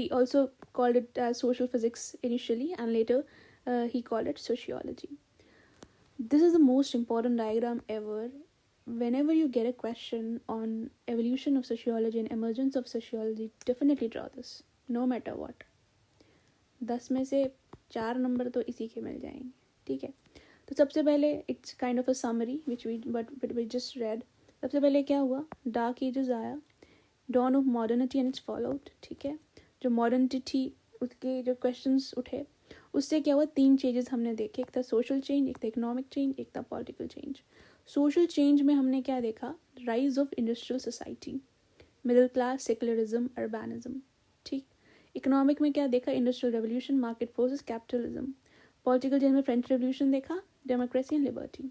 He also called it as social physics initially, and later he called it sociology. This is the most important diagram ever. Whenever you get a question on evolution of sociology and emergence of sociology, definitely draw this, no matter what. 10 में से 4 number तो इसी के मिल जाएंगे, ठीक है. तो सबसे पहले it's kind of a summary which we just read. सबसे पहले क्या हुआ, डार्क एजेस आया, dawn of modernity and it's followed, ठीक है. जो मॉडर्निटी थी उसके जो क्वेश्चंस उठे, उससे क्या हुआ, 3 चेंजेस हमने देखे. एक था सोशल चेंज, एक था इकोनॉमिक चेंज, एक था पॉलिटिकल चेंज. सोशल चेंज में हमने क्या देखा, rise of industrial society, middle class, secularism, urbanism, ठीक. इकोनॉमिक में क्या देखा, industrial revolution, market forces, capitalism. Political change में फ्रेंच रेवोल्यूशन देखा, डेमोक्रेसी एंड लिबर्टी.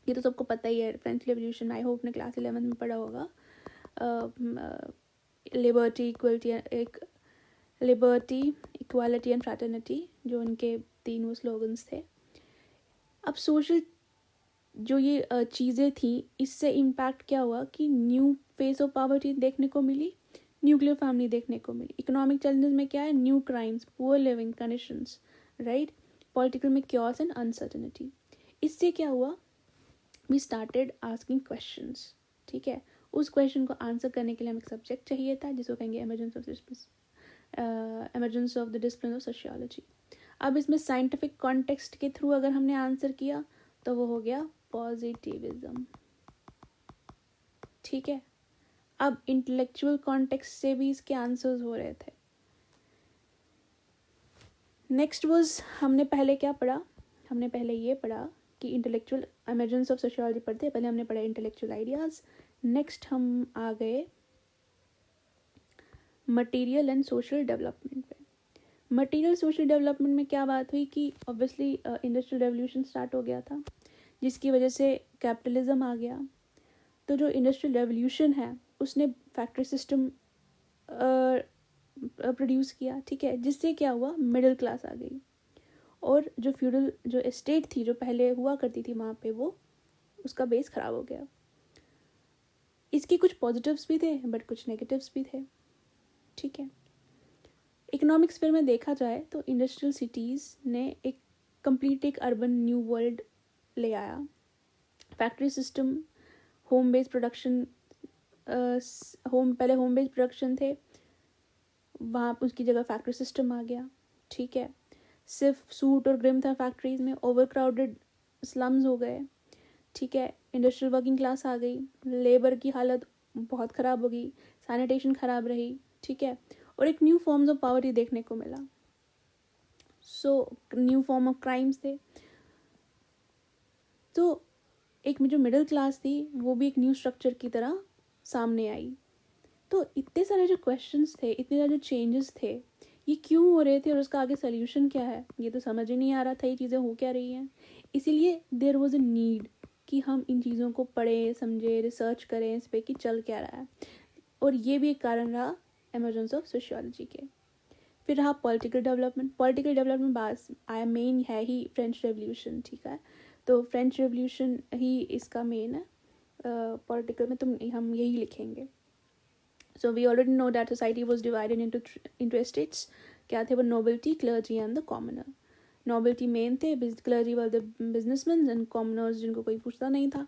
ये तो सबको पता ही है, फ्रेंच रेवोल्यूशन आई होप ने क्लास 11 में पढ़ा होगा. लिबर्टी, इक्वालिटी एंड फ्रैटर्निटी, जो उनके 3 वो स्लोगन्स थे. अब सोशल जो ये चीज़ें थी, इससे इम्पैक्ट क्या हुआ कि न्यू फेस ऑफ पॉवर्टी देखने को मिली, न्यूक्लियर फैमिली देखने को मिली. इकोनॉमिक चैलेंजेस में क्या है, new crimes, poor leaving conditions, right. Political में क्योस एंड अनसर्टनिटी. इससे क्या हुआ, वी स्टार्टेड आस्किंग क्वेश्चंस, ठीक है. उस क्वेश्चन को आंसर करने के लिए हमें एक सब्जेक्ट चाहिए था, जिसको कहेंगे emergence of the discipline of sociology. अब इसमें साइंटिफिक कॉन्टेक्स्ट के थ्रू अगर हमने आंसर किया तो वो हो गया पॉजिटिविज्म, ठीक है. अब इंटेलेक्चुअल कॉन्टेक्स्ट से भी इसके आंसर्स हो रहे थे. नेक्स्ट वाज, हमने पहले क्या पढ़ा, हमने पहले ये पढ़ा कि इंटेलेक्चुअल एमर्जेंस ऑफ सोशियोलॉजी पढ़ते, पहले हमने पढ़ा इंटेलेक्चुअल आइडियाज़. नेक्स्ट हम आ गए मटेरियल एंड सोशल डेवलपमेंट पे. मटेरियल सोशल डेवलपमेंट में क्या बात हुई कि ऑब्वियसली इंडस्ट्रियल रेवोल्यूशन स्टार्ट हो गया था, जिसकी वजह से कैपिटलिज्म आ गया. तो जो इंडस्ट्रियल रेवोल्यूशन है उसने फैक्ट्री सिस्टम प्रोड्यूस किया, ठीक है, जिससे क्या हुआ, मिडिल क्लास आ गई. और जो फ्यूडल जो एस्टेट थी जो पहले हुआ करती थी वहाँ पे, वो उसका बेस ख़राब हो गया. इसके कुछ पॉजिटिव्स भी थे बट कुछ नेगेटिव्स भी थे, ठीक है. इकोनॉमिक स्फीयर में देखा जाए तो इंडस्ट्रियल सिटीज़ ने एक कंप्लीट एक अर्बन न्यू वर्ल्ड ले आया. Factory system, home based production, पहले होम बेस्ड प्रोडक्शन थे, वहाँ उसकी जगह फैक्ट्री सिस्टम आ गया, ठीक है. सिर्फ सूट और ग्रिम था फैक्ट्रीज में, ओवर क्राउडेड स्लम्स हो गए, ठीक है. इंडस्ट्रियल वर्किंग क्लास आ गई, लेबर की हालत बहुत ख़राब हो गई, सैनिटेशन ख़राब रही, ठीक है. और एक न्यू फॉर्म्स ऑफ पावर्टी देखने को मिला. So new form of crimes थे. तो एक जो मिडिल क्लास थी वो भी एक न्यू स्ट्रक्चर की तरह सामने आई. तो इतने सारे जो क्वेश्चंस थे, इतने सारे जो चेंजेस थे, ये क्यों हो रहे थे और उसका आगे सोल्यूशन क्या है, ये तो समझ ही नहीं आ रहा था ये चीज़ें हो क्या रही हैं. इसीलिए देयर वाज अ नीड कि हम इन चीज़ों को पढ़ें, समझें, रिसर्च करें इस पर कि चल क्या रहा है. और ये भी एक कारण रहा एमर्जेंस ऑफ सोशियोलॉजी के. फिर रहा पॉलिटिकल डेवलपमेंट. पॉलिटिकल डेवलपमेंट बात मेन है ही फ्रेंच रेवोल्यूशन, ठीक है. तो फ्रेंच रेवोल्यूशन ही इसका मेन है. पॉलिटिकल में हम यही लिखेंगे. So we already know that society was divided into estates. क्या थे वो, nobility, clergy and the commoner. Nobility main थे, clergy were the businessmen and commoners जिनको कोई पूछता नहीं था,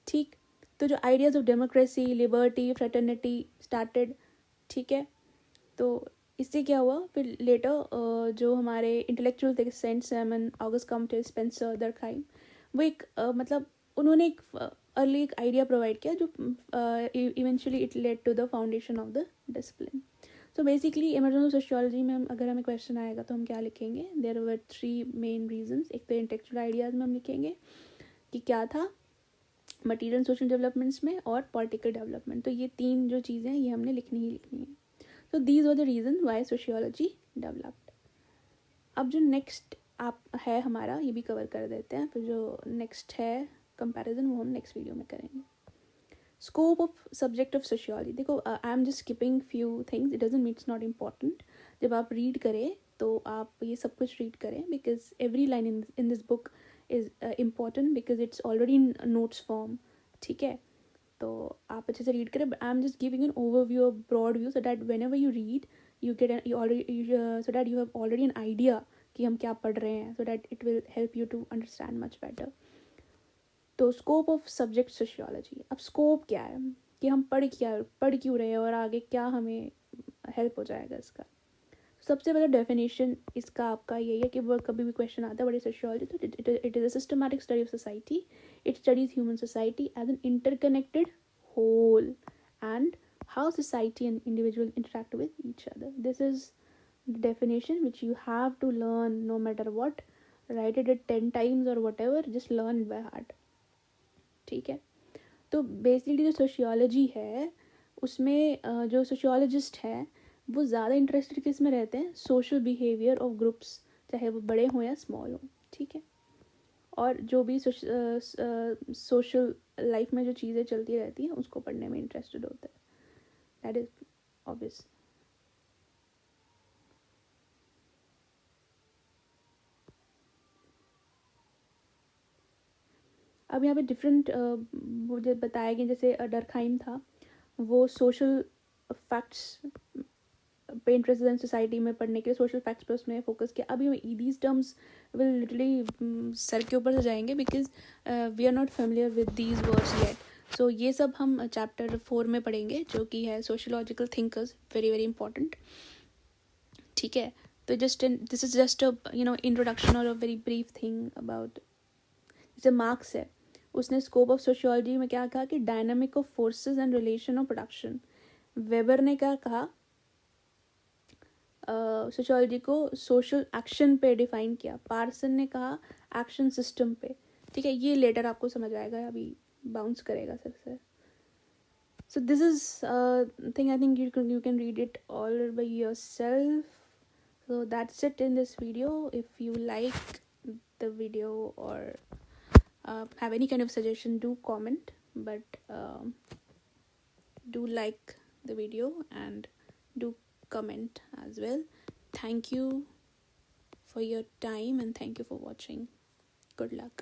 ठीक. तो जो ideas of democracy, liberty, fraternity started, ठीक है. तो इससे क्या हुआ, फिर लेटर जो हमारे इंटेलेक्चुअल थे, Saint Simon, Auguste Comte, Spencer, Durkheim, वो एक मतलब उन्होंने एक अर्ली एक आइडिया प्रोवाइड किया जो eventually it led to the foundation of the discipline. So basically emergence of sociology में अगर हमें क्वेश्चन आएगा तो हम क्या लिखेंगे, देयर वर 3 मेन रीजंस. एक तो इंटेलेक्चुअल आइडियाज़ में हम लिखेंगे कि क्या था मटीरियल सोशल डेवलपमेंट्स में, और पॉलिटिकल डेवलपमेंट. तो ये 3 जो चीज़ें हैं ये हमने लिखनी ही लिखनी है. तो these are the reason why sociology developed. अब जो नेक्स्ट आप है हमारा, ये भी कवर कर देते हैं. फिर जो नेक्स्ट है कंपैरिजन, वो हम नेक्स्ट वीडियो में करेंगे. Scope of subject of sociology. देखो, I am just skipping few things, it doesn't mean it's not important. जब आप रीड करें तो आप ये सब कुछ रीड करें, because every line in this book is important, because it's already in notes form, ठीक है. तो आप अच्छे से रीड करें. I am just giving an overview, of broad view, so that whenever you read you get you already, so that you have already an idea कि हम क्या पढ़ रहे हैं, so that it will help you to understand much better. तो scope of subject sociology. अब scope क्या है कि हम पढ़ क्यों रहे हैं और आगे क्या हमें हेल्प हो जाएगा इसका. सबसे पहले डेफिनेशन इसका आपका यही है कि वो कभी भी क्वेश्चन आता है व्हाट इज सोशियोलॉजी, तो it is a systematic study of society. It studies human society as an interconnected whole and how society and individual interact with each other. This is the definition which you have to learn no matter what. Write it 10 times or whatever, just learn it by heart. ठीक है. तो basically जो sociology है उसमें जो sociologist हैं वो ज़्यादा इंटरेस्टेड किस में रहते हैं, सोशल बिहेवियर ऑफ ग्रुप्स, चाहे वो बड़े हों या स्मॉल हों. ठीक है. और जो भी सोशल लाइफ में जो चीज़ें चलती रहती हैं उसको पढ़ने में इंटरेस्टेड होता है. That is obvious. अब यहाँ पे डिफरेंट वो जो बताया गया, जैसे डरखाइम था वो सोशल फैक्ट्स पे इंटरेस्टेड इन सोसाइटी में पढ़ने के लिए सोशल फैक्ट्स पे उसने फोकस किया. अभी दीज टर्म्स विल लिटरली सर के ऊपर से जाएंगे because we are not familiar with these words yet. So ये सब हम चैप्टर 4 में पढ़ेंगे जो कि है sociological thinkers, very very important. ठीक है. तो दिस इज जस्ट इंट्रोडक्शन और a very brief thing about. जैसे मार्क्स है, उसने स्कोप ऑफ सोशियोलॉजी में क्या कहा कि dynamic of forces and relation of production. Weber ने क्या कहा, सोशियोलॉजी को सोशल एक्शन पे डिफाइन किया. पार्सन ने कहा एक्शन सिस्टम पे. ठीक है. ये लेटर आपको समझ आएगा, अभी बाउंस करेगा सर से. So this is thing, I think you can read it all by yourself. So that's it in this video. If you like the video और have any kind of suggestion, do comment, but do like the video and do comment as well. Thank you for your time and thank you for watching. Good luck.